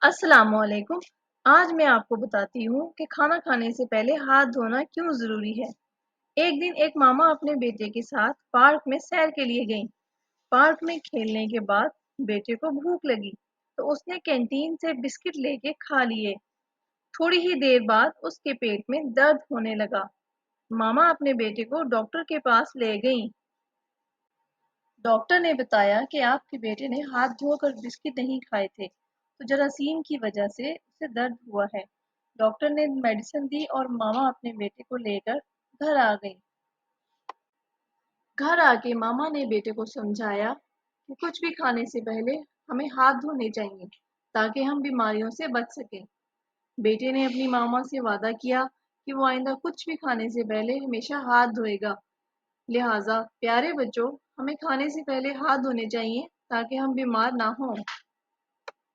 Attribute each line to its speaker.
Speaker 1: अस्सलामुअलैकुम। आज मैं आपको बताती हूँ कि खाना खाने से पहले हाथ धोना क्यों ज़रूरी है। एक दिन एक मामा अपने बेटे के साथ पार्क में सैर के लिए गईं। पार्क में खेलने के बाद बेटे को भूख लगी, तो उसने कैंटीन से बिस्किट लेके खा लिए। थोड़ी ही देर बाद उसके पेट में दर्द होने लगा। मामा अपने बेटे को डॉक्टर के पास ले गईं। डॉक्टर ने बताया कि आपके बेटे ने हाथ धोकर बिस्किट नहीं खाए थे, तो जरासीम की वजह से उसे दर्द हुआ है। डॉक्टर ने मेडिसिन दी और मामा अपने बेटे को लेकर घर आ गई। घर आके मामा ने बेटे को समझाया कि कुछ भी खाने से पहले हमें हाथ धोने चाहिए, ताकि हम बीमारियों से बच सकें। बेटे ने अपनी मामा से वादा किया कि वो आइंदा कुछ भी खाने से पहले हमेशा हाथ धोएगा। लिहाजा प्यारे बच्चों, हमें खाने से पहले हाथ धोने चाहिए ताकि हम बीमार ना हों।